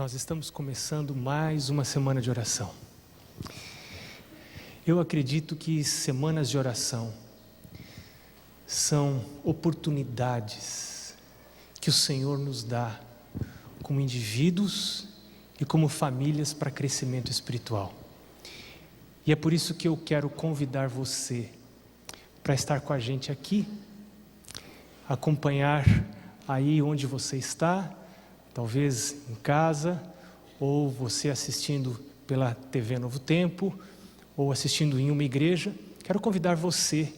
nós estamos começando mais uma semana de oração. Eu acredito que semanas de oração são oportunidades que o Senhor nos dá como indivíduos e como famílias para crescimento espiritual. E é por isso que eu quero convidar você para estar com a gente aqui, acompanhar aí onde você está, talvez em casa, ou você assistindo pela TV Novo Tempo, ou assistindo em uma igreja. Quero convidar você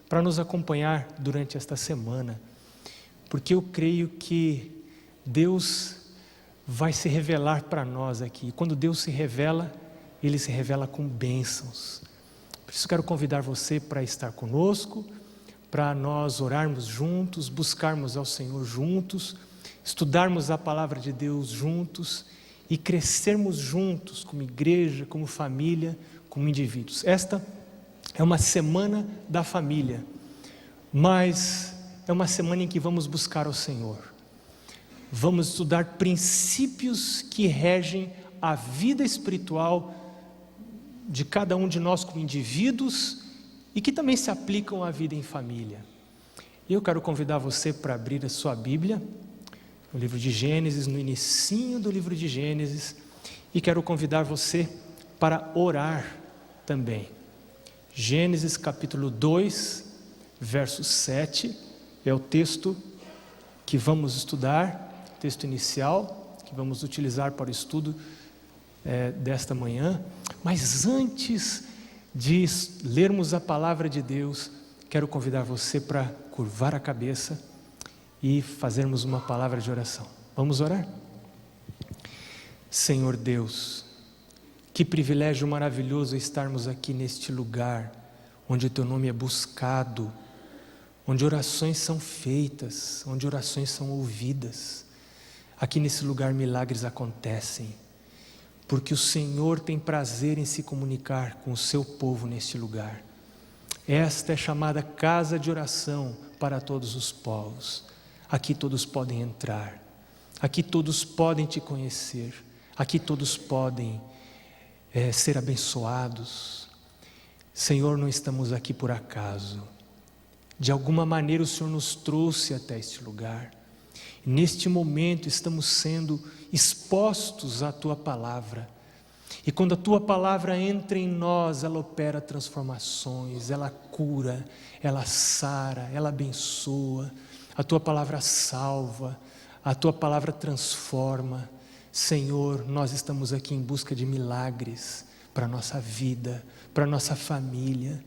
para nos acompanhar durante esta semana, porque eu creio que Deus vai se revelar para nós aqui. E quando Deus se revela, Ele se revela com bênçãos. Por isso quero convidar você para estar conosco, para nós orarmos juntos, buscarmos ao Senhor juntos, estudarmos a palavra de Deus juntos e crescermos juntos como igreja, como família, como indivíduos. Esta é uma semana da família, mas é uma semana em que vamos buscar ao Senhor. Vamos estudar princípios que regem a vida espiritual de cada um de nós como indivíduos e que também se aplicam à vida em família. Eu quero convidar você para abrir a sua Bíblia, no livro de Gênesis, no inicinho do livro de Gênesis, e quero convidar você para orar também. Gênesis capítulo 2, verso 7, é o texto que vamos estudar, texto inicial, que vamos utilizar para o estudo desta manhã. Mas antes de lermos a palavra de Deus, quero convidar você para curvar a cabeça e fazermos uma palavra de oração. Vamos orar? Senhor Deus, que privilégio maravilhoso estarmos aqui neste lugar, onde o Teu nome é buscado, onde orações são feitas, onde orações são ouvidas. Aqui nesse lugar milagres acontecem, porque o Senhor tem prazer em se comunicar com o seu povo neste lugar. Esta é chamada casa de oração para todos os povos. Aqui todos podem entrar, aqui todos podem Te conhecer, aqui todos podem ser abençoados. Senhor, não estamos aqui por acaso. De alguma maneira o Senhor nos trouxe até este lugar. Neste momento estamos sendo expostos à Tua palavra. E quando a Tua palavra entra em nós, ela opera transformações, ela cura, ela sara, ela abençoa. A Tua palavra salva, a Tua palavra transforma. Senhor, nós estamos aqui em busca de milagres para a nossa vida, para a nossa família.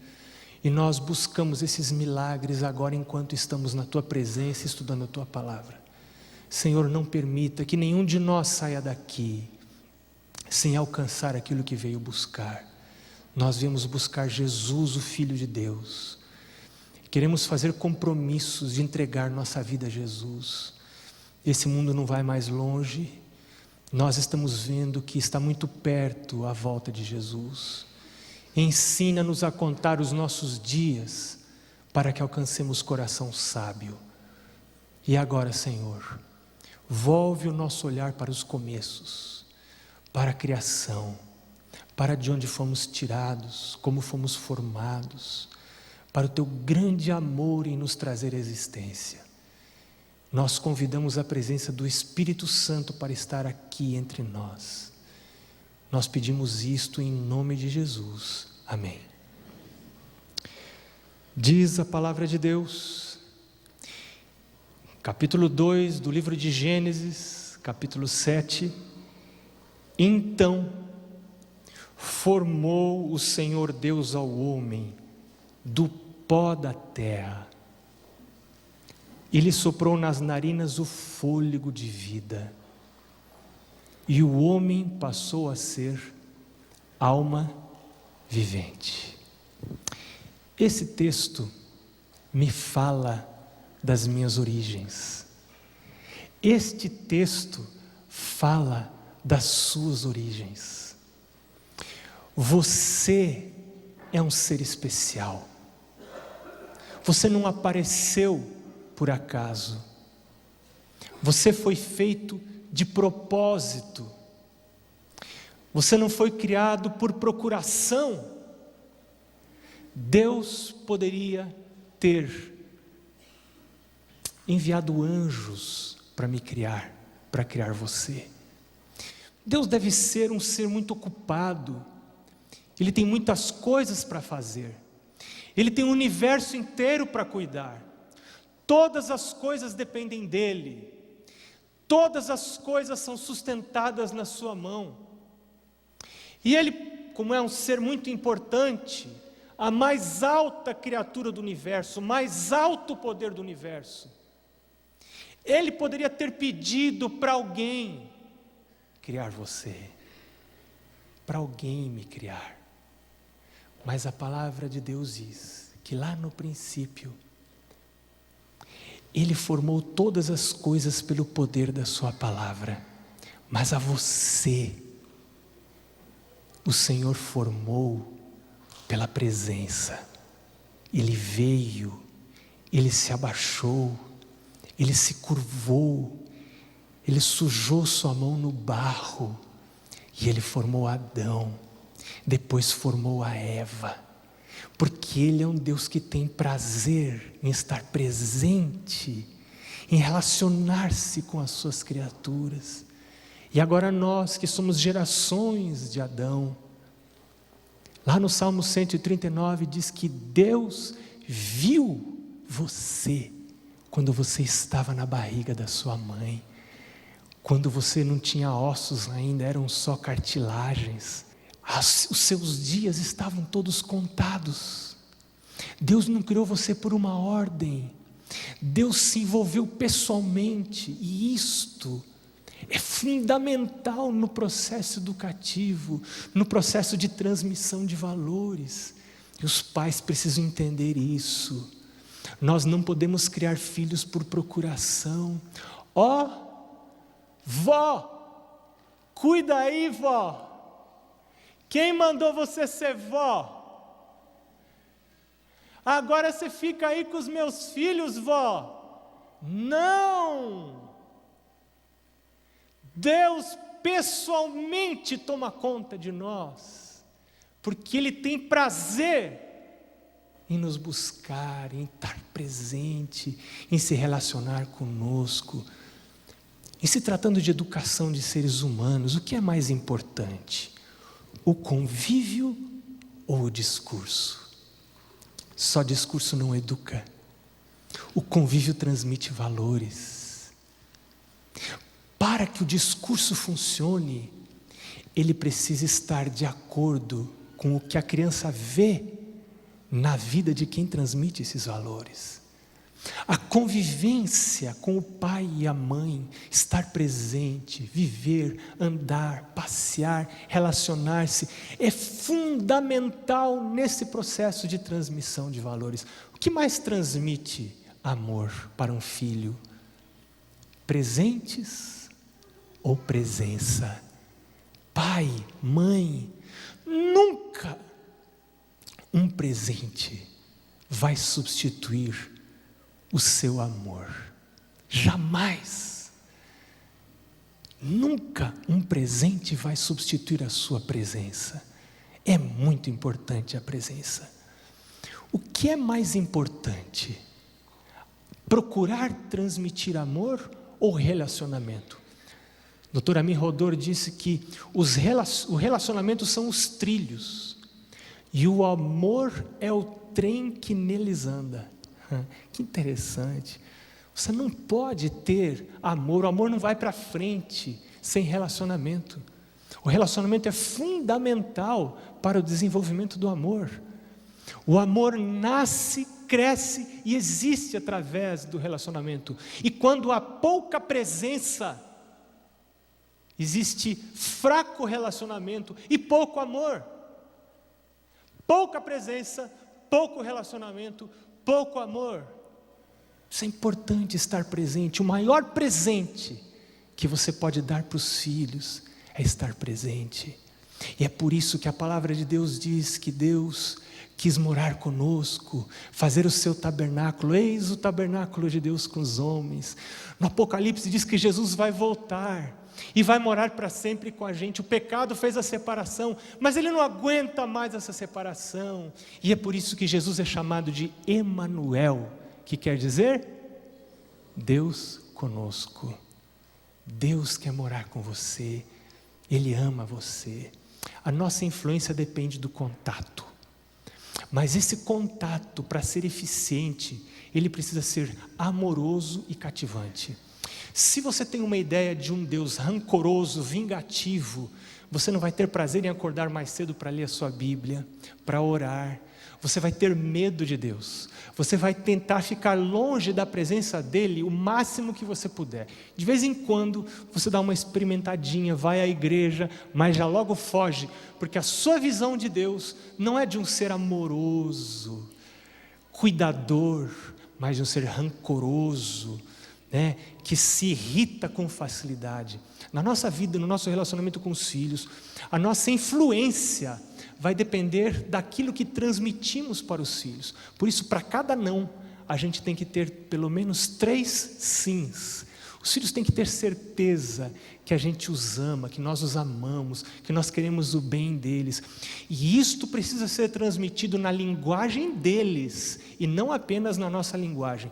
E nós buscamos esses milagres agora enquanto estamos na Tua presença, estudando a Tua palavra. Senhor, não permita que nenhum de nós saia daqui sem alcançar aquilo que veio buscar. Nós viemos buscar Jesus, o Filho de Deus. Queremos fazer compromissos de entregar nossa vida a Jesus. Esse mundo não vai mais longe. Nós estamos vendo que está muito perto a volta de Jesus. Ensina-nos a contar os nossos dias para que alcancemos coração sábio. E agora, Senhor, volve o nosso olhar para os começos, para a criação, para de onde fomos tirados, como fomos formados, para o Teu grande amor em nos trazer a existência. Nós convidamos a presença do Espírito Santo para estar aqui entre nós. Nós pedimos isto em nome de Jesus. Amém. Diz a palavra de Deus, capítulo 2 do livro de Gênesis, capítulo 7. Então formou o Senhor Deus ao homem do pó da terra, e lhe soprou nas narinas o fôlego de vida, e o homem passou a ser alma vivente. Esse texto me fala das minhas origens. Este texto fala das suas origens. Você é um ser especial. Você não apareceu por acaso. Você foi feito de propósito Você não foi criado por procuração. Deus poderia ter enviado anjos para me criar, para criar você. Deus deve ser um ser muito ocupado. Ele tem muitas coisas para fazer. Ele tem um universo inteiro para cuidar. Todas as coisas dependem dele. Todas as coisas são sustentadas na sua mão. E ele, como é um ser muito importante, a mais alta criatura do universo, o mais alto poder do universo, ele poderia ter pedido para alguém criar você, para alguém me criar. Mas a palavra de Deus diz que lá no princípio, Ele formou todas as coisas pelo poder da sua palavra, mas a você, o Senhor formou pela presença. Ele veio, Ele se abaixou, Ele se curvou, Ele sujou sua mão no barro, e Ele formou Adão, depois formou a Eva, porque Ele é um Deus que tem prazer em estar presente, em relacionar-se com as suas criaturas. E agora nós que somos gerações de Adão, lá no Salmo 139 diz que Deus viu você quando você estava na barriga da sua mãe, quando você não tinha ossos ainda, eram só cartilagens. Os seus dias estavam todos contados. Deus não criou você por uma ordem. Deus se envolveu pessoalmente, e isto é fundamental no processo educativo, no processo de transmissão de valores. E os pais precisam entender isso. Nós não podemos criar filhos por procuração. Vó, cuida aí, vó. Quem mandou você ser vó? Agora você fica aí com os meus filhos, vó. Não! Deus pessoalmente toma conta de nós, porque Ele tem prazer em nos buscar, em estar presente, em se relacionar conosco. E se tratando de educação de seres humanos, o que é mais importante? O convívio ou o discurso? Só discurso não educa. O convívio transmite valores. Para que o discurso funcione, ele precisa estar de acordo com o que a criança vê na vida de quem transmite esses valores. A convivência com o pai e a mãe, estar presente, viver, andar, passear, relacionar-se, é fundamental nesse processo de transmissão de valores. O que mais transmite amor para um filho? Presentes ou presença? Pai, mãe, nunca um presente vai substituir o seu amor. Jamais. Nunca um presente vai substituir a sua presença. É muito importante a presença. O que é mais importante? Procurar transmitir amor ou relacionamento? Dr. Amir Rodor disse que o relacionamento são os trilhos e o amor é o trem que neles anda. Que interessante. Você não pode ter amor, o amor não vai para frente sem relacionamento. O relacionamento é fundamental para o desenvolvimento do amor. O amor nasce, cresce e existe através do relacionamento. E quando há pouca presença, existe fraco relacionamento e pouco amor. Pouca presença, pouco relacionamento, pouco amor. Isso é importante, estar presente. O maior presente que você pode dar para os filhos é estar presente. E é por isso que a palavra de Deus diz que Deus quis morar conosco, fazer o seu tabernáculo. Eis o tabernáculo de Deus com os homens. No Apocalipse diz que Jesus vai voltar. e vai morar para sempre com a gente. O pecado fez a separação, mas Ele não aguenta mais essa separação. E é por isso que Jesus é chamado de Emanuel, que quer dizer Deus conosco. Deus quer morar com você, Ele ama você. A nossa influência depende do contato, mas esse contato, para ser eficiente, ele precisa ser amoroso e cativante. Se você tem uma ideia de um Deus rancoroso, vingativo, você não vai ter prazer em acordar mais cedo para ler a sua Bíblia, para orar. Você vai ter medo de Deus. Você vai tentar ficar longe da presença dEle o máximo que você puder. De vez em quando, você dá uma experimentadinha, vai à igreja, mas já logo foge, porque a sua visão de Deus não é de um ser amoroso, cuidador, mas de um ser rancoroso, que se irrita com facilidade. Na nossa vida, no nosso relacionamento com os filhos, a nossa influência vai depender daquilo que transmitimos para os filhos. Por isso, para cada não, a gente tem que ter pelo menos 3 sims. Os filhos têm que ter certeza que a gente os ama, que nós os amamos, que nós queremos o bem deles. E isto precisa ser transmitido na linguagem deles, e não apenas na nossa linguagem.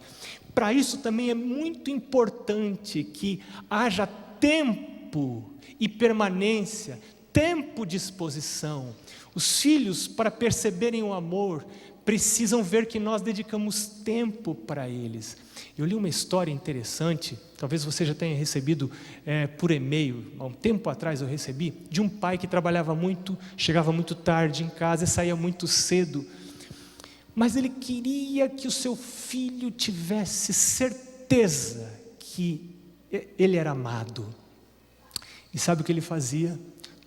Para isso também é muito importante que haja tempo e permanência, tempo de exposição. Os filhos, para perceberem o amor, precisam ver que nós dedicamos tempo para eles. Eu li uma história interessante, talvez você já tenha recebido por e-mail, há um tempo atrás eu recebi, de um pai que trabalhava muito, chegava muito tarde em casa e saía muito cedo, mas ele queria que o seu filho tivesse certeza que ele era amado. E sabe o que ele fazia?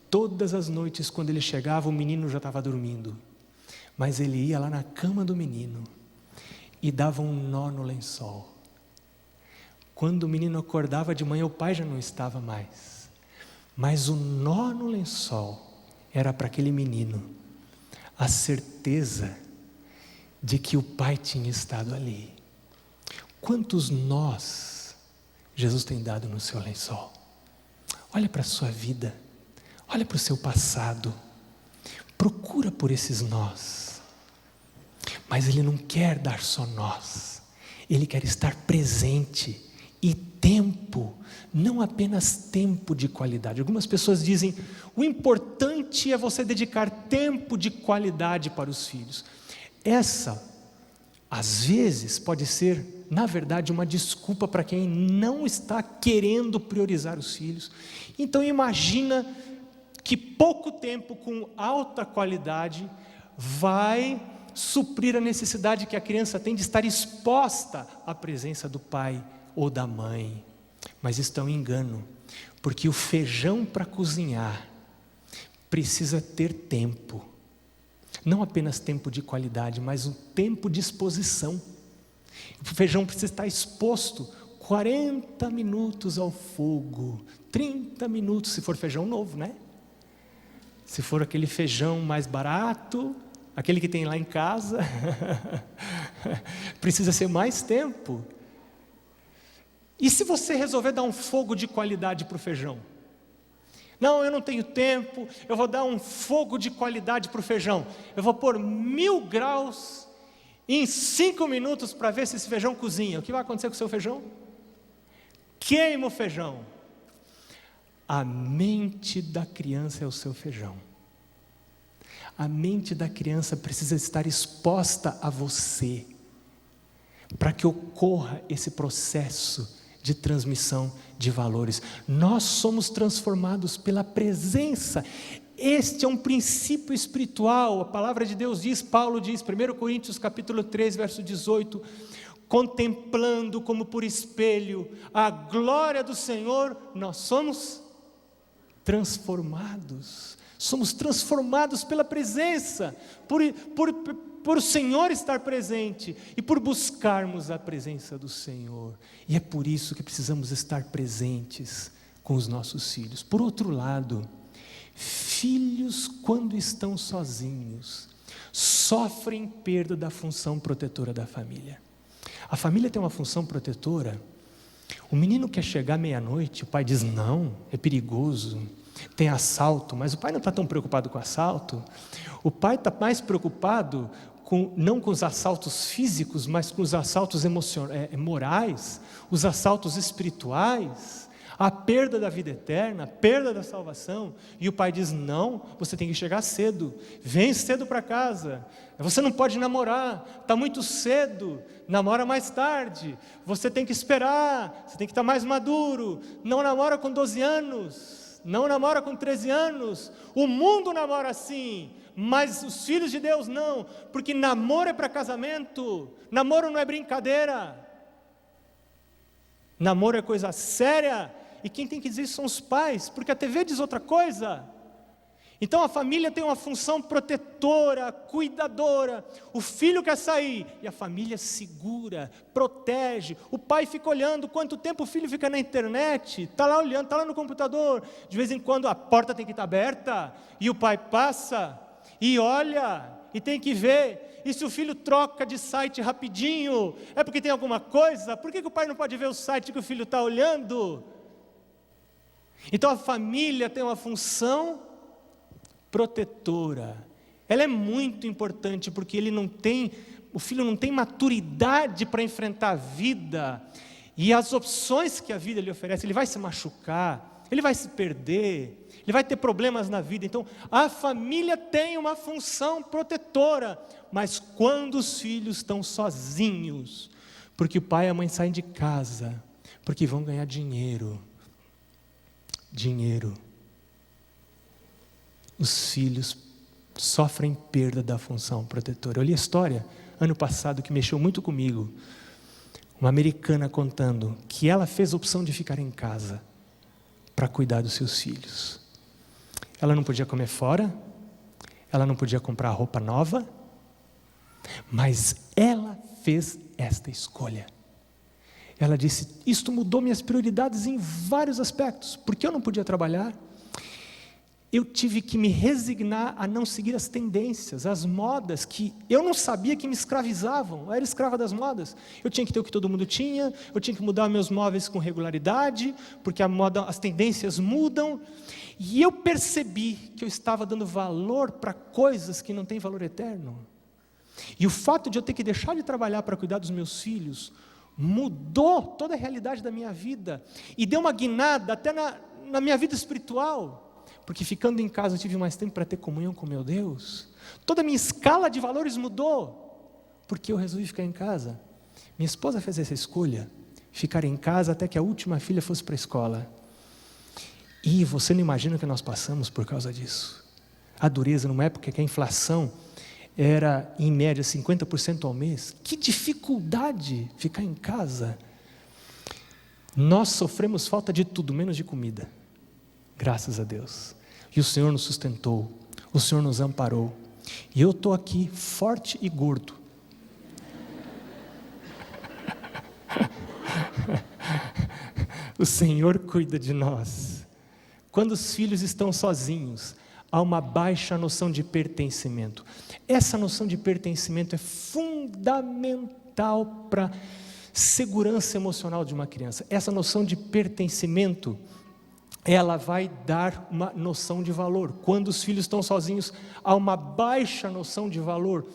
Todas as noites, quando ele chegava, o menino já estava dormindo. Mas ele ia lá na cama do menino e dava um nó no lençol. Quando o menino acordava de manhã, o pai já não estava mais. Mas o nó no lençol era para aquele menino a certeza de que o pai tinha estado ali. Quantos nós Jesus tem dado no seu lençol? Olha para a sua vida. Olha para o seu passado, procura por esses nós, mas Ele não quer dar só nós, Ele quer estar presente e tempo, não apenas tempo de qualidade. Algumas pessoas dizem, o importante é você dedicar tempo de qualidade para os filhos. Essa, às vezes, pode ser, na verdade, uma desculpa para quem não está querendo priorizar os filhos. Então imagina que pouco tempo com alta qualidade vai suprir a necessidade que a criança tem de estar exposta à presença do pai ou da mãe. Mas isso é um engano, porque o feijão para cozinhar precisa ter tempo, não apenas tempo de qualidade, mas um tempo de exposição. O feijão precisa estar exposto 40 minutos ao fogo, 30 minutos se for feijão novo, Se for aquele feijão mais barato, aquele que tem lá em casa, precisa ser mais tempo. E se você resolver dar um fogo de qualidade para o feijão? Não, eu não tenho tempo, eu vou dar um fogo de qualidade para o feijão. Eu vou pôr 1000 graus em 5 minutos para ver se esse feijão cozinha. O que vai acontecer com o seu feijão? Queima o feijão. A mente da criança é o seu feijão. A mente da criança precisa estar exposta a você, para que ocorra esse processo de transmissão de valores. Nós somos transformados pela presença. Este é um princípio espiritual. A palavra de Deus diz, Paulo diz, 1 Coríntios capítulo 3, verso 18, contemplando como por espelho a glória do Senhor, nós somos transformados. Somos transformados pela presença, por o Senhor estar presente e por buscarmos a presença do Senhor. E é por isso que precisamos estar presentes com os nossos filhos. Por outro lado, filhos, quando estão sozinhos, sofrem perda da função protetora da família. A família tem uma função protetora. O menino quer chegar meia-noite, o pai diz não, é perigoso, tem assalto, mas o pai não está tão preocupado com assalto. O pai está mais preocupado não com os assaltos físicos, mas com os assaltos morais, os assaltos espirituais, a perda da vida eterna, a perda da salvação. E o pai diz, não, você tem que chegar cedo, vem cedo para casa, você não pode namorar, está muito cedo, namora mais tarde, você tem que esperar, você tem que estar mais maduro, não namora com 12 anos, não namora com 13 anos, o mundo namora assim, mas os filhos de Deus não, porque namoro é para casamento, namoro não é brincadeira, namoro é coisa séria, e quem tem que dizer isso são os pais, porque a TV diz outra coisa. Então a família tem uma função protetora, cuidadora, o filho quer sair, e a família segura, protege, o pai fica olhando quanto tempo o filho fica na internet, está lá olhando, está lá no computador, de vez em quando a porta tem que estar aberta, e o pai passa, e olha, e tem que ver, e se o filho troca de site rapidinho, é porque tem alguma coisa, por que o pai não pode ver o site que o filho está olhando? Então a família tem uma função protetora, ela é muito importante, porque o filho não tem maturidade para enfrentar a vida, e as opções que a vida lhe oferece, ele vai se machucar, ele vai se perder, ele vai ter problemas na vida. Então a família tem uma função protetora, mas quando os filhos estão sozinhos, porque o pai e a mãe saem de casa, porque vão ganhar dinheiro, os filhos sofrem perda da função protetora. Eu li a história, ano passado, que mexeu muito comigo, uma americana contando que ela fez a opção de ficar em casa, para cuidar dos seus filhos. Ela não podia comer fora, ela não podia comprar roupa nova, mas ela fez esta escolha. Ela disse, isto mudou minhas prioridades em vários aspectos, porque eu não podia trabalhar, eu tive que me resignar a não seguir as tendências, as modas, que eu não sabia que me escravizavam, eu era escrava das modas, eu tinha que ter o que todo mundo tinha, eu tinha que mudar meus móveis com regularidade, porque as tendências mudam, e eu percebi que eu estava dando valor para coisas que não têm valor eterno, e o fato de eu ter que deixar de trabalhar para cuidar dos meus filhos, mudou toda a realidade da minha vida, e deu uma guinada até na minha vida espiritual, porque ficando em casa eu tive mais tempo para ter comunhão com meu Deus, toda a minha escala de valores mudou, porque eu resolvi ficar em casa. Minha esposa fez essa escolha, ficar em casa até que a última filha fosse para a escola, e você não imagina o que nós passamos por causa disso, a dureza, numa época que a inflação era em média 50% ao mês, que dificuldade ficar em casa, nós sofremos falta de tudo, menos de comida, graças a Deus, e o Senhor nos sustentou, o Senhor nos amparou, e eu estou aqui forte e gordo, o Senhor cuida de nós. Quando os filhos estão sozinhos, há uma baixa noção de pertencimento. Essa noção de pertencimento é fundamental para a segurança emocional de uma criança. Essa noção de pertencimento, ela vai dar uma noção de valor. Quando os filhos estão sozinhos, há uma baixa noção de valor,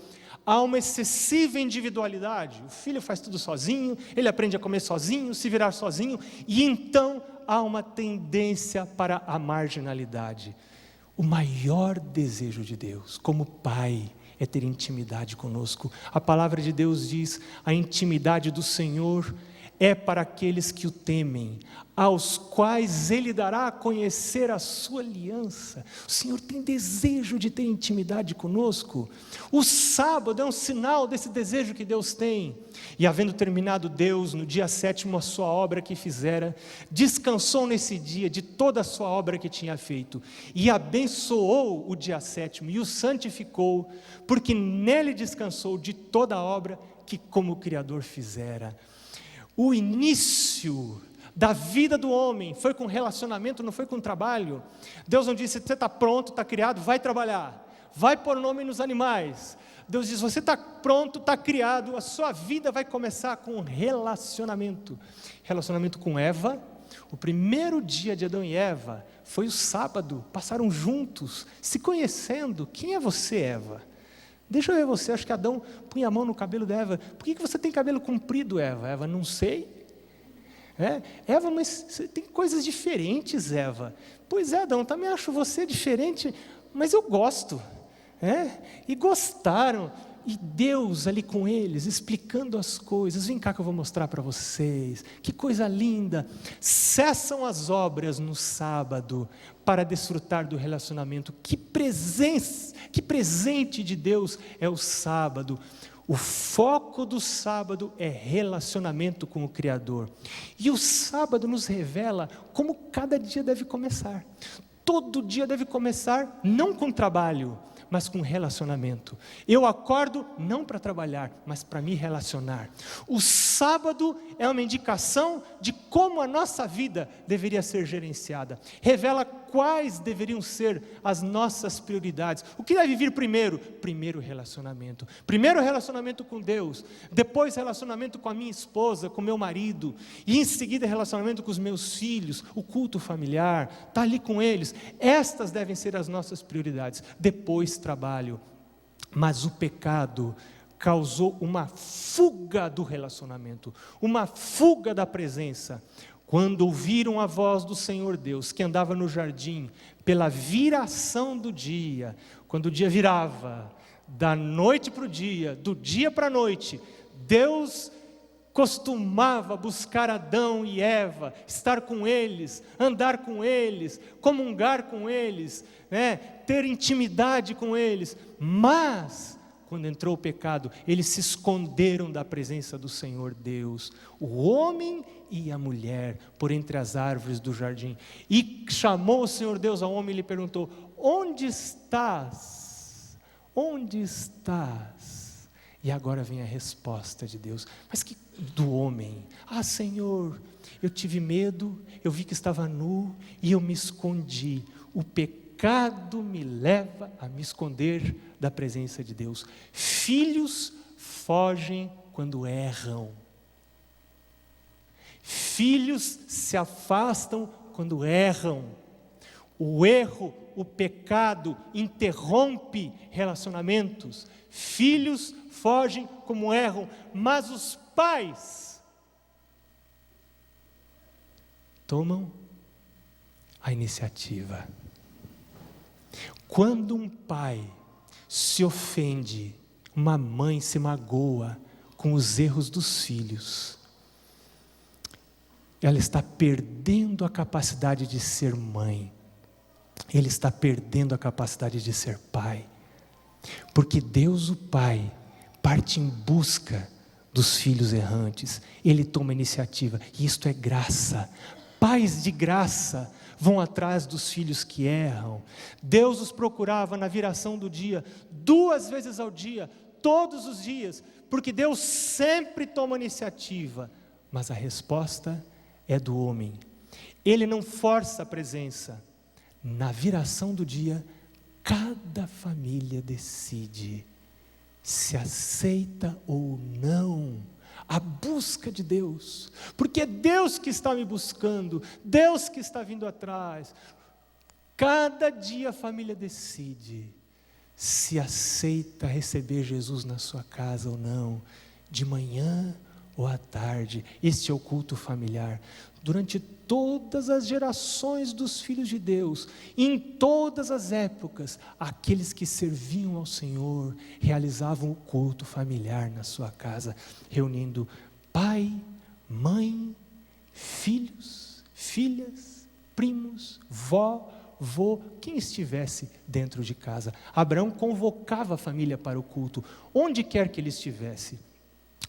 há uma excessiva individualidade. O filho faz tudo sozinho, ele aprende a comer sozinho, se virar sozinho, e então há uma tendência para a marginalidade. O maior desejo de Deus, como Pai, é ter intimidade conosco. A palavra de Deus diz, a intimidade do Senhor é para aqueles que o temem, aos quais Ele dará a conhecer a sua aliança. O Senhor tem desejo de ter intimidade conosco. O sábado é um sinal desse desejo que Deus tem. E havendo terminado Deus no dia 7º a sua obra que fizera, descansou nesse dia de toda a sua obra que tinha feito, e abençoou o dia 7º e o santificou, porque nele descansou de toda a obra que como Criador fizera. O início da vida do homem foi com relacionamento, não foi com trabalho. Deus não disse, você está pronto, está criado, vai trabalhar, vai pôr nome nos animais. Deus diz, você está pronto, está criado, a sua vida vai começar com um relacionamento. Relacionamento com Eva. O primeiro dia de Adão e Eva foi o sábado, passaram juntos, se conhecendo. Quem é você, Eva? Deixa eu ver você, acho que Adão punha a mão no cabelo da Eva. Por que você tem cabelo comprido, Eva? Eva, não sei. Eva, mas você tem coisas diferentes, Eva. Pois é, Adão, também acho você diferente, mas eu gosto. E gostaram. E Deus ali com eles, explicando as coisas. Vem cá que eu vou mostrar para vocês. Que coisa linda. Cessam as obras no sábado para desfrutar do relacionamento. Que presente de Deus é o sábado. O foco do sábado é relacionamento com o Criador. E o sábado nos revela como cada dia deve começar. Todo dia deve começar não com trabalho, mas com relacionamento. Eu acordo não para trabalhar, mas para me relacionar. O sábado é uma indicação de como a nossa vida deveria ser gerenciada. Revela quais deveriam ser as nossas prioridades. O que deve vir primeiro? Primeiro relacionamento. Primeiro relacionamento com Deus, depois relacionamento com a minha esposa, com meu marido, e em seguida relacionamento com os meus filhos, o culto familiar, estar ali com eles. Estas devem ser as nossas prioridades. Depois trabalho. Mas o pecado causou uma fuga do relacionamento, uma fuga da presença. Quando ouviram a voz do Senhor Deus, que andava no jardim, pela viração do dia, quando o dia virava, da noite para o dia, do dia para a noite, Deus costumava buscar Adão e Eva, estar com eles, andar com eles, comungar com eles, ter intimidade com eles. Mas, quando entrou o pecado, eles se esconderam da presença do Senhor Deus, o homem e a mulher, por entre as árvores do jardim. E chamou o Senhor Deus ao homem e lhe perguntou: onde estás? Onde estás? E agora vem a resposta de Deus, mas que do homem: Senhor, eu tive medo, eu vi que estava nu e eu me escondi. O pecado me leva a me esconder da presença de Deus. Filhos fogem quando erram. Filhos se afastam quando erram. O erro, o pecado interrompe relacionamentos. Filhos fogem como erram, mas os pais tomam a iniciativa. Quando um pai se ofende, uma mãe se magoa com os erros dos filhos, ela está perdendo a capacidade de ser mãe, ele está perdendo a capacidade de ser pai, porque Deus, o Pai, parte em busca dos filhos errantes, ele toma iniciativa, e isto é graça. Pais de graça vão atrás dos filhos que erram. Deus os procurava na viração do dia, 2 vezes ao dia, todos os dias, porque Deus sempre toma iniciativa, mas a resposta é do homem. Ele não força a presença. Na viração do dia, cada família decide se aceita ou não a busca de Deus, porque é Deus que está me buscando, Deus que está vindo atrás. Cada dia a família decide se aceita receber Jesus na sua casa ou não, de manhã ou à tarde. Este é o culto familiar. Durante todas as gerações dos filhos de Deus, em todas as épocas, aqueles que serviam ao Senhor realizavam o culto familiar na sua casa, reunindo pai, mãe, filhos, filhas, primos, vó, vô, quem estivesse dentro de casa. Abraão convocava a família para o culto, onde quer que ele estivesse.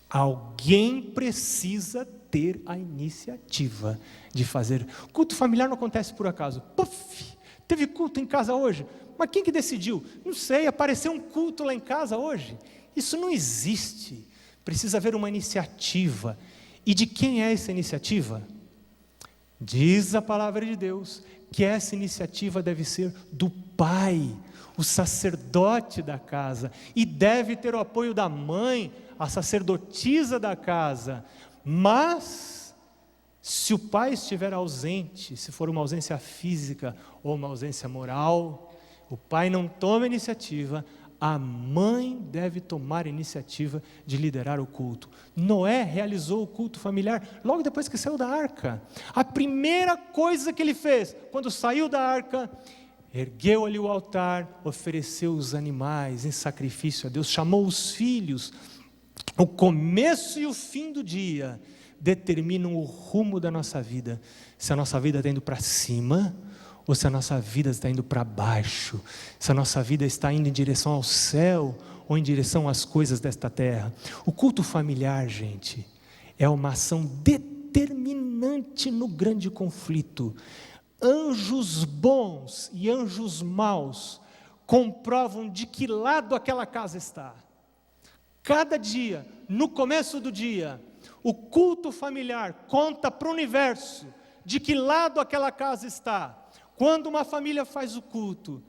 Alguém precisa ter a iniciativa de fazer. Culto familiar não acontece por acaso. Puf, teve culto em casa hoje. Mas quem que decidiu? Não sei, apareceu um culto lá em casa hoje. Isso não existe. Precisa haver uma iniciativa. E de quem é essa iniciativa? Diz a palavra de Deus que essa iniciativa deve ser do pai, o sacerdote da casa, e deve ter o apoio da mãe, a sacerdotisa da casa. Mas, se o pai estiver ausente, se for uma ausência física ou uma ausência moral, o pai não toma iniciativa, a mãe deve tomar a iniciativa de liderar o culto. Noé realizou o culto familiar logo depois que saiu da arca. A primeira coisa que ele fez, quando saiu da arca, ergueu ali o altar, ofereceu os animais em sacrifício a Deus, chamou os filhos. O começo e o fim do dia determinam o rumo da nossa vida. Se a nossa vida está indo para cima, ou se a nossa vida está indo para baixo, se a nossa vida está indo em direção ao céu, ou em direção às coisas desta terra. O culto familiar, gente, é uma ação determinante no grande conflito. Anjos bons e anjos maus comprovam de que lado aquela casa está. Cada dia, no começo do dia, o culto familiar conta para o universo de que lado aquela casa está. Quando uma família faz o culto,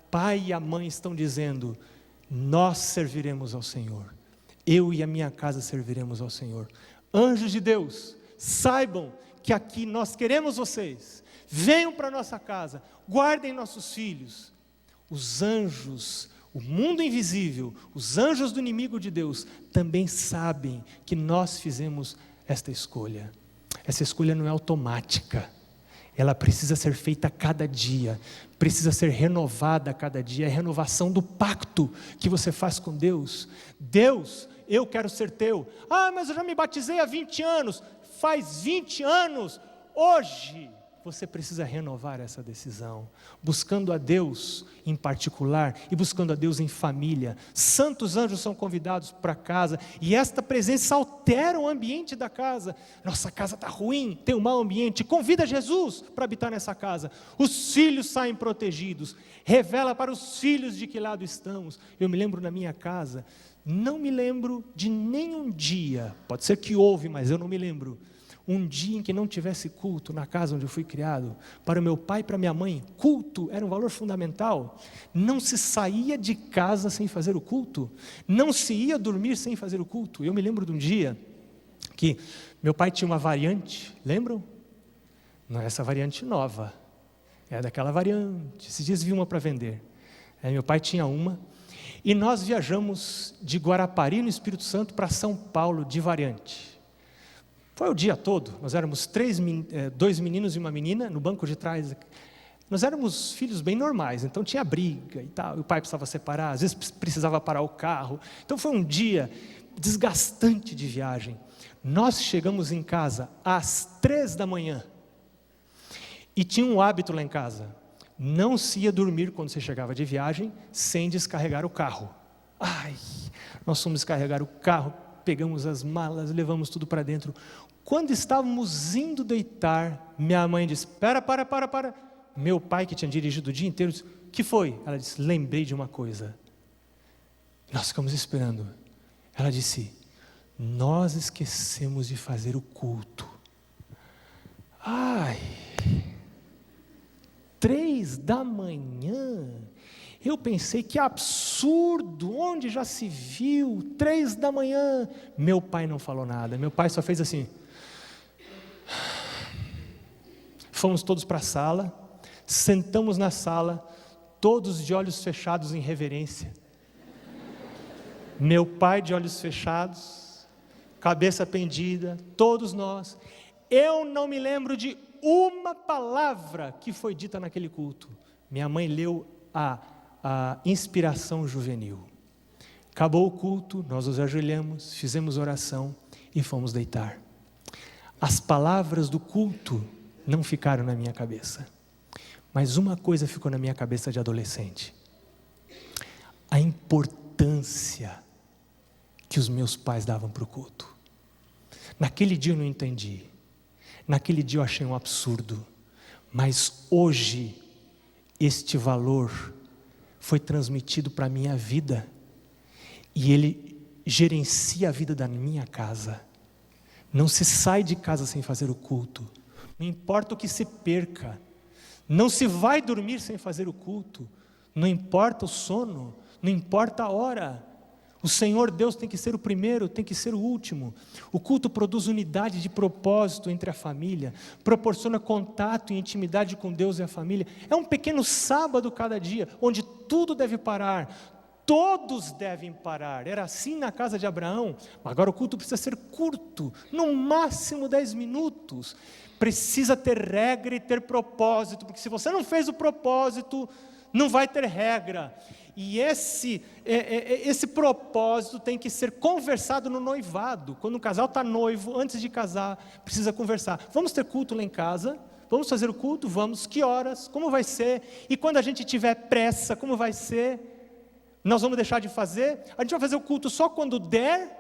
pai e a mãe estão dizendo: nós serviremos ao Senhor, eu e a minha casa serviremos ao Senhor. Anjos de Deus, saibam que aqui nós queremos vocês, venham para a nossa casa, guardem nossos filhos. Os anjos, o mundo invisível, os anjos do inimigo de Deus, também sabem que nós fizemos esta escolha. Essa escolha não é automática, ela precisa ser feita a cada dia, precisa ser renovada a cada dia. É a renovação do pacto que você faz com Deus. Deus, eu quero ser teu. Mas eu já me batizei há 20 anos. Faz 20 anos, hoje você precisa renovar essa decisão, buscando a Deus em particular e buscando a Deus em família. Santos anjos são convidados para casa, e esta presença altera o ambiente da casa. Nossa casa está ruim, tem um mau ambiente, convida Jesus para habitar nessa casa. Os filhos saem protegidos, revela para os filhos de que lado estamos. Eu me lembro na minha casa, não me lembro de nenhum dia, pode ser que houve, mas eu não me lembro, um dia em que não tivesse culto na casa onde eu fui criado. Para o meu pai e para a minha mãe, culto era um valor fundamental. Não se saía de casa sem fazer o culto, não se ia dormir sem fazer o culto. Eu me lembro de um dia que meu pai tinha uma variante, lembram? Não é essa variante nova, é daquela variante, esses dias vi uma para vender. Meu pai tinha uma, e nós viajamos de Guarapari, no Espírito Santo, para São Paulo, de variante. Foi o dia todo, nós éramos 2 meninos e uma menina, no banco de trás. Nós éramos filhos bem normais, então tinha briga e tal, e o pai precisava separar, às vezes precisava parar o carro. Então foi um dia desgastante de viagem. Nós chegamos em casa às 3 da manhã, e tinha um hábito lá em casa: não se ia dormir quando você chegava de viagem sem descarregar o carro. Nós fomos descarregar o carro, pegamos as malas, levamos tudo para dentro. Quando estávamos indo deitar, minha mãe disse: para. Meu pai, que tinha dirigido o dia inteiro, disse: o que foi? Ela disse: lembrei de uma coisa. Nós ficamos esperando. Ela disse: nós esquecemos de fazer o culto. 3 da manhã, eu pensei, que absurdo, onde já se viu, 3 da manhã, meu pai não falou nada, meu pai só fez assim. Fomos todos para a sala, sentamos na sala, todos de olhos fechados em reverência, meu pai de olhos fechados, cabeça pendida, todos nós. Eu não me lembro de uma palavra que foi dita naquele culto. Minha mãe leu a inspiração juvenil. Acabou o culto, nós nos ajoelhamos, fizemos oração e fomos deitar. As palavras do culto não ficaram na minha cabeça, mas uma coisa ficou na minha cabeça de adolescente: a importância que os meus pais davam para o culto. Naquele dia eu não entendi, naquele dia eu achei um absurdo, mas hoje este valor foi transmitido para a minha vida, e ele gerencia a vida da minha casa. Não se sai de casa sem fazer o culto, não importa o que se perca, Não se vai dormir sem fazer o culto. Não importa o sono, não importa a hora. O Senhor Deus tem que ser o primeiro, tem que ser o último. O culto produz unidade de propósito entre a família, proporciona contato e intimidade com Deus e a família. É um pequeno sábado cada dia, onde tudo deve parar. Todos devem parar. Era assim na casa de Abraão. Agora o culto precisa ser curto, no máximo 10 minutos. Precisa ter regra e ter propósito, porque se você não fez o propósito, não vai ter regra. E esse propósito tem que ser conversado no noivado. Quando o casal está noivo, antes de casar, precisa conversar. Vamos ter culto lá em casa? Vamos fazer o culto? Vamos. Que horas? Como vai ser? E quando a gente tiver pressa, como vai ser? Nós vamos deixar de fazer? A gente vai fazer o culto só quando der?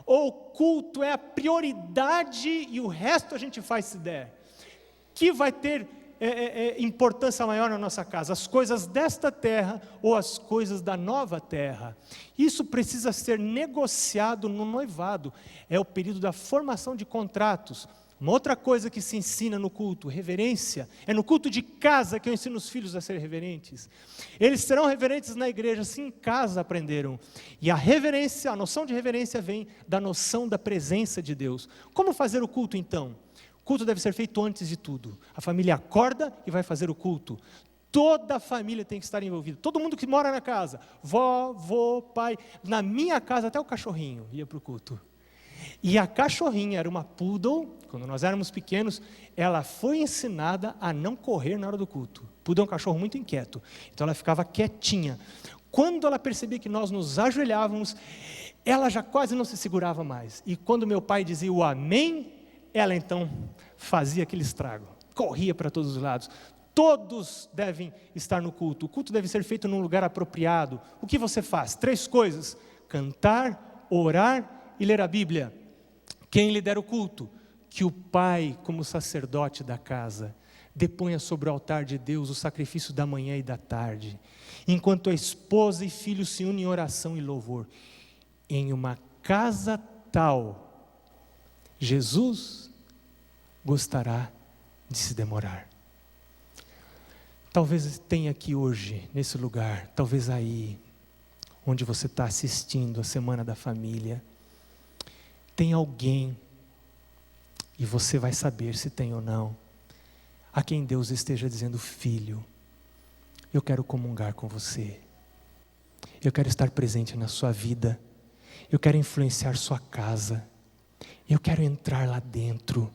Ou o culto é a prioridade e o resto a gente faz se der? Que vai ter importância maior na nossa casa, as coisas desta terra ou as coisas da nova terra? Isso precisa ser negociado no noivado. É o período da formação de contratos. Uma outra coisa que se ensina no culto, reverência, é no culto de casa que eu ensino os filhos a serem reverentes. Eles serão reverentes na igreja, se em casa aprenderam. E a reverência, a noção de reverência vem da noção da presença de Deus. Como fazer o culto então? O culto deve ser feito antes de tudo. A família acorda e vai fazer o culto. Toda a família tem que estar envolvida. Todo mundo que mora na casa, vó, vô, pai. Na minha casa até o cachorrinho ia para o culto. E a cachorrinha era uma poodle, quando nós éramos pequenos, ela foi ensinada a não correr na hora do culto. Poodle é um cachorro muito inquieto, então ela ficava quietinha. Quando ela percebia que nós nos ajoelhávamos, ela já quase não se segurava mais. E quando meu pai dizia o amém, ela então fazia aquele estrago, corria para todos os lados. Todos devem estar no culto. O culto deve ser feito num lugar apropriado. O que você faz? 3 coisas: cantar, orar e ler a Bíblia. Quem lidera o culto? Que o pai, como sacerdote da casa, deponha sobre o altar de Deus o sacrifício da manhã e da tarde, enquanto a esposa e filhos se unem em oração e louvor. Em uma casa tal, Jesus gostará de se demorar. Talvez tenha aqui hoje, nesse lugar, talvez aí, onde você está assistindo a Semana da Família, tem alguém, e você vai saber se tem ou não, a quem Deus esteja dizendo: filho, eu quero comungar com você, eu quero estar presente na sua vida, eu quero influenciar sua casa, eu quero entrar lá dentro,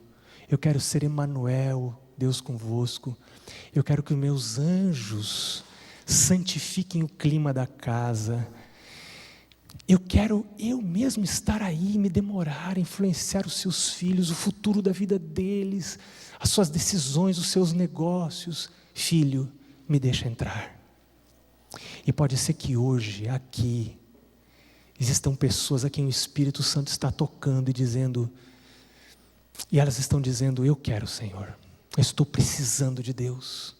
eu quero ser Emanuel, Deus convosco, eu quero que os meus anjos santifiquem o clima da casa. Eu quero eu mesmo estar aí, me demorar, influenciar os seus filhos, o futuro da vida deles, as suas decisões, os seus negócios. Filho, me deixa entrar. E pode ser que hoje, aqui, existam pessoas a quem o Espírito Santo está tocando e dizendo, e elas estão dizendo: eu quero, Senhor, eu estou precisando de Deus.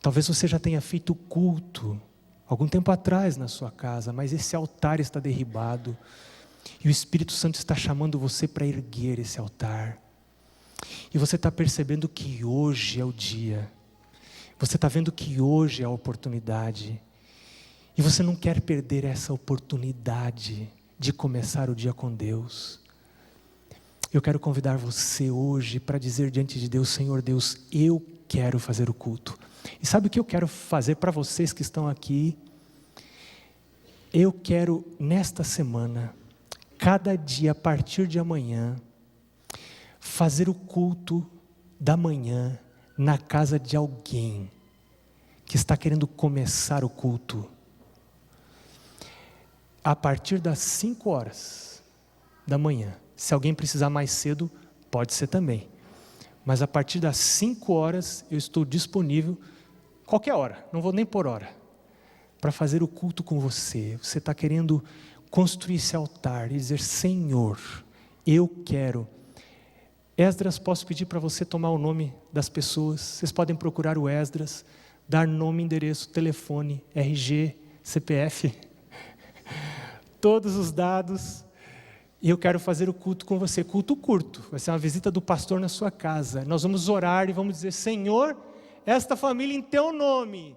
Talvez você já tenha feito o culto algum tempo atrás na sua casa, mas esse altar está derribado, e o Espírito Santo está chamando você para erguer esse altar, e você está percebendo que hoje é o dia, você está vendo que hoje é a oportunidade, e você não quer perder essa oportunidade de começar o dia com Deus. Eu quero convidar você hoje para dizer diante de Deus: Senhor Deus, eu quero fazer o culto. E sabe o que eu quero fazer para vocês que estão aqui? Eu quero, nesta semana, cada dia a partir de amanhã, fazer o culto da manhã na casa de alguém que está querendo começar o culto. A partir das 5 horas da manhã. Se alguém precisar mais cedo, pode ser também. Mas a partir das 5 horas eu estou disponível, qualquer hora, não vou nem por hora, para fazer o culto com você. Você está querendo construir esse altar e dizer: Senhor, eu quero. Esdras, posso pedir para você tomar o nome das pessoas? Vocês podem procurar o Esdras, dar nome, endereço, telefone, RG, CPF, todos os dados. E eu quero fazer o culto com você, culto curto, vai ser uma visita do pastor na sua casa. Nós vamos orar e vamos dizer: Senhor, esta família em teu nome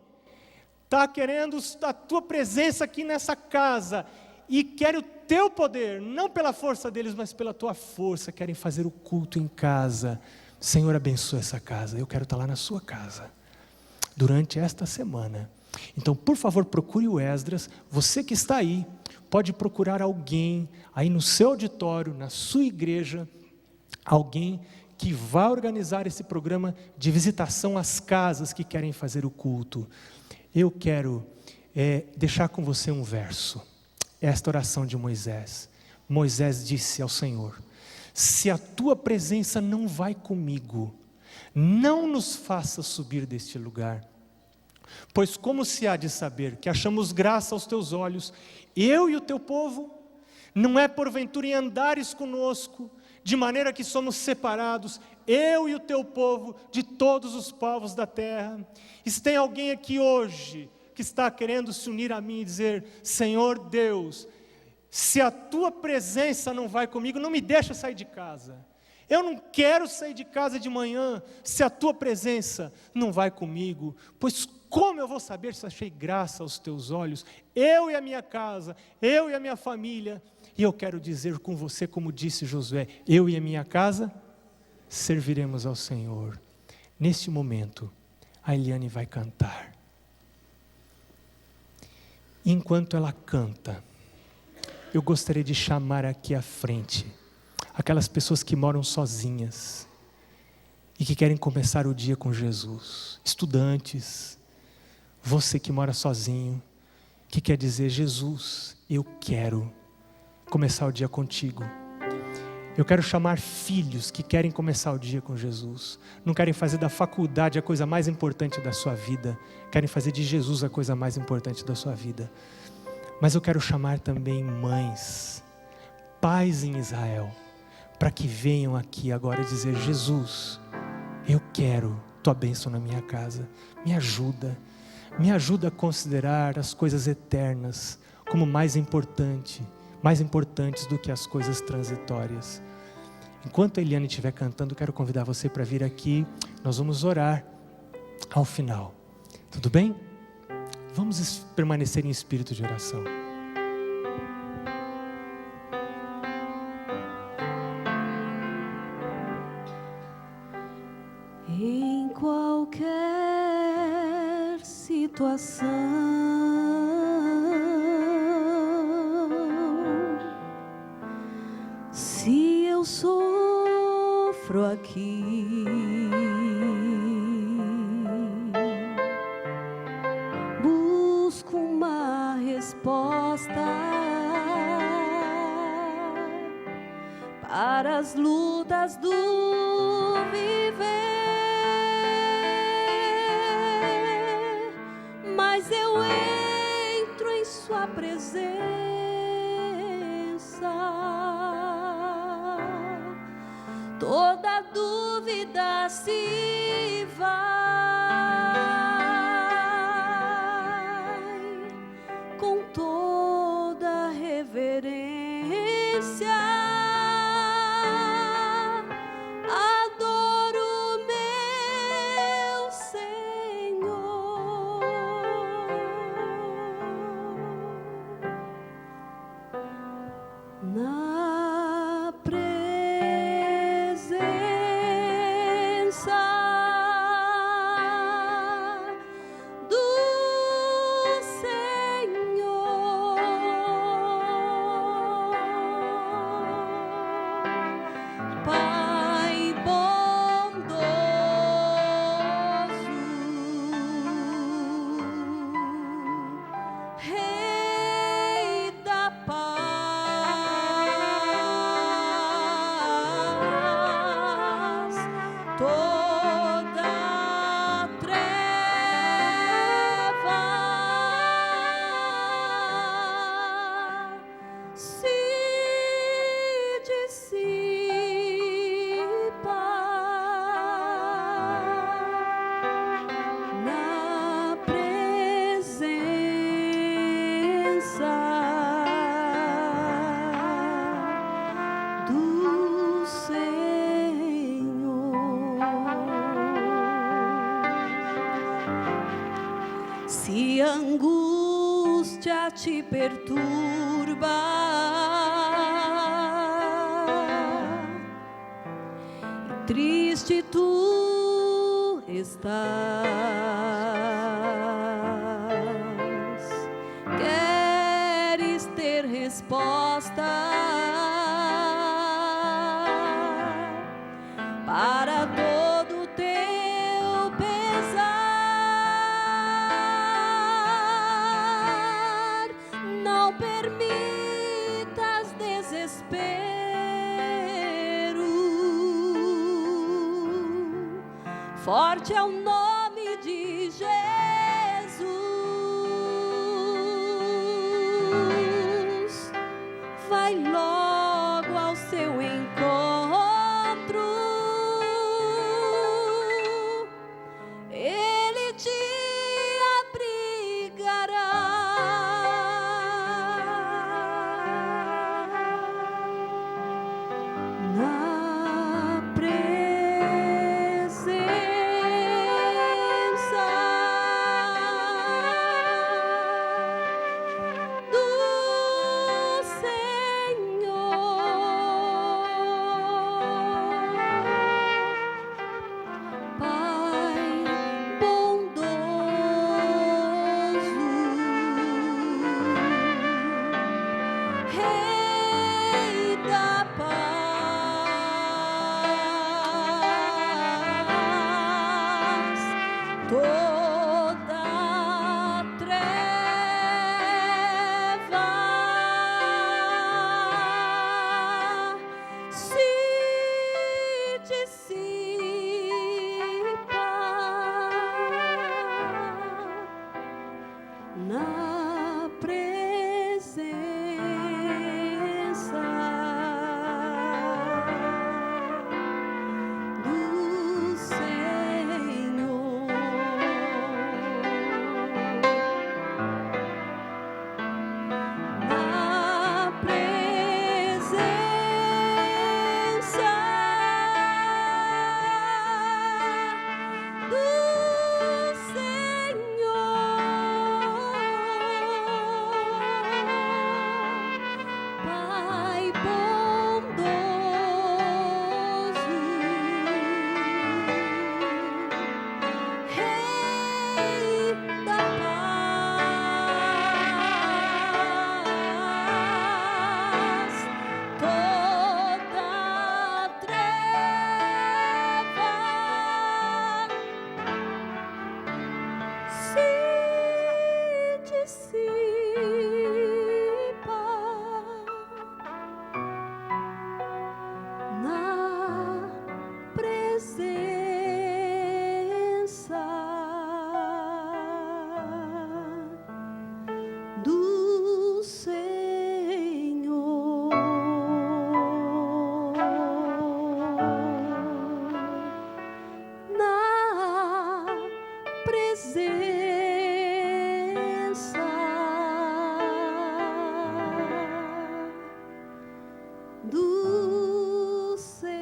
está querendo a tua presença aqui nessa casa e quer o teu poder, não pela força deles, mas pela tua força, querem fazer o culto em casa. Senhor, abençoa essa casa, eu quero estar lá na sua casa, durante esta semana. Então, por favor, procure o Esdras. Você que está aí, pode procurar alguém aí no seu auditório, na sua igreja, alguém que vá organizar esse programa de visitação às casas que querem fazer o culto. Eu quero deixar com você um verso, esta oração de Moisés. Moisés disse ao Senhor: se a tua presença não vai comigo, não nos faça subir deste lugar. Pois como se há de saber que achamos graça aos teus olhos, eu e o teu povo? Não é porventura em andares conosco, de maneira que somos separados, eu e o teu povo, de todos os povos da terra? E se tem alguém aqui hoje, que está querendo se unir a mim e dizer: Senhor Deus, se a tua presença não vai comigo, não me deixa sair de casa. Eu não quero sair de casa de manhã, se a tua presença não vai comigo. Pois como eu vou saber se achei graça aos teus olhos? Eu e a minha casa, eu e a minha família. E eu quero dizer com você, como disse Josué: eu e a minha casa serviremos ao Senhor. Neste momento, a Eliane vai cantar. Enquanto ela canta, eu gostaria de chamar aqui à frente aquelas pessoas que moram sozinhas e que querem começar o dia com Jesus. Estudantes, você que mora sozinho, que quer dizer: Jesus, eu quero começar o dia contigo. Eu quero chamar filhos que querem começar o dia com Jesus, não querem fazer da faculdade a coisa mais importante da sua vida, querem fazer de Jesus a coisa mais importante da sua vida. Mas eu quero chamar também mães, pais em Israel, para que venham aqui agora dizer: Jesus, eu quero tua bênção na minha casa, me ajuda a considerar as coisas eternas como mais importantes do que as coisas transitórias. Enquanto a Eliane estiver cantando, quero convidar você para vir aqui, nós vamos orar ao final, tudo bem? Vamos permanecer em espírito de oração. Em qualquer situação, se eu sofro aqui, busco uma resposta para as lutas do viver, mas eu entro em sua presença, toda dúvida se vai, com toda reverência adoro meu Senhor. Na presença do Senhor angústia te perturba, e triste tu estás, queres ter resposta para todo o teu pesar. Não permitas desespero, forte é o nome de Jesus. Vai logo ao seu encontro, Ele te abrigará na presença do Senhor. Pai bondoso, Rei da paz, toda treva se dissipa na presença do Senhor. Na presença do Senhor. Pai bondoso, Rei da paz, toda treva se dissipa na presença do Senhor. Na presença do Senhor.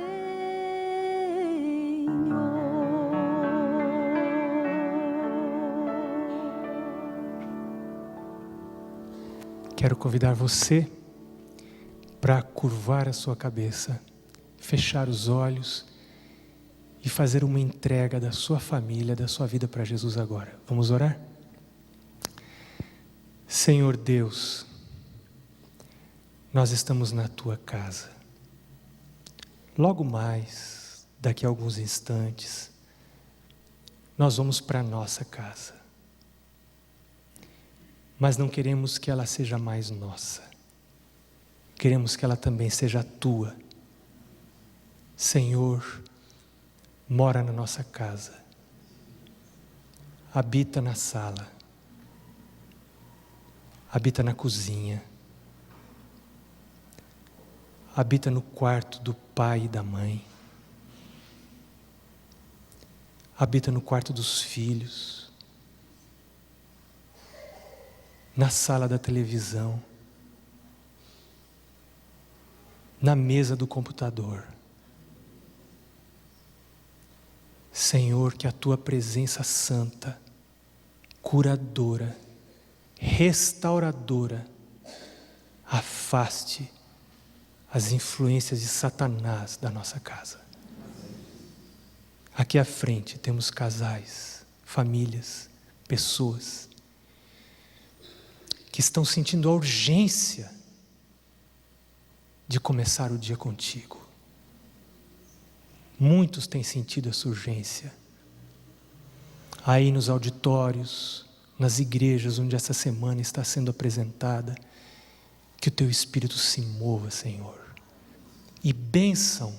Quero convidar você para curvar a sua cabeça, fechar os olhos e fazer uma entrega da sua família, da sua vida para Jesus agora. Vamos orar? Senhor Deus, nós estamos na tua casa. Logo mais, daqui a alguns instantes, nós vamos para a nossa casa. Mas não queremos que ela seja mais nossa. Queremos que ela também seja tua. Senhor, mora na nossa casa. Habita na sala. Habita na cozinha. Habita no quarto do pai e da mãe. Habita no quarto dos filhos. Na sala da televisão. Na mesa do computador. Senhor, que a tua presença santa, curadora, restauradora, afaste as influências de Satanás da nossa casa. Aqui à frente temos casais, famílias, pessoas que estão sentindo a urgência de começar o dia contigo. Muitos têm sentido essa urgência. Aí nos auditórios, nas igrejas onde essa semana está sendo apresentada, que o Teu Espírito se mova, Senhor, e bênção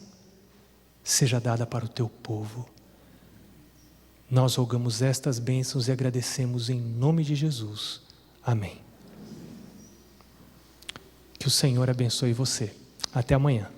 seja dada para o Teu povo. Nós rogamos estas bênçãos e agradecemos em nome de Jesus. Amém. Que o Senhor abençoe você. Até amanhã.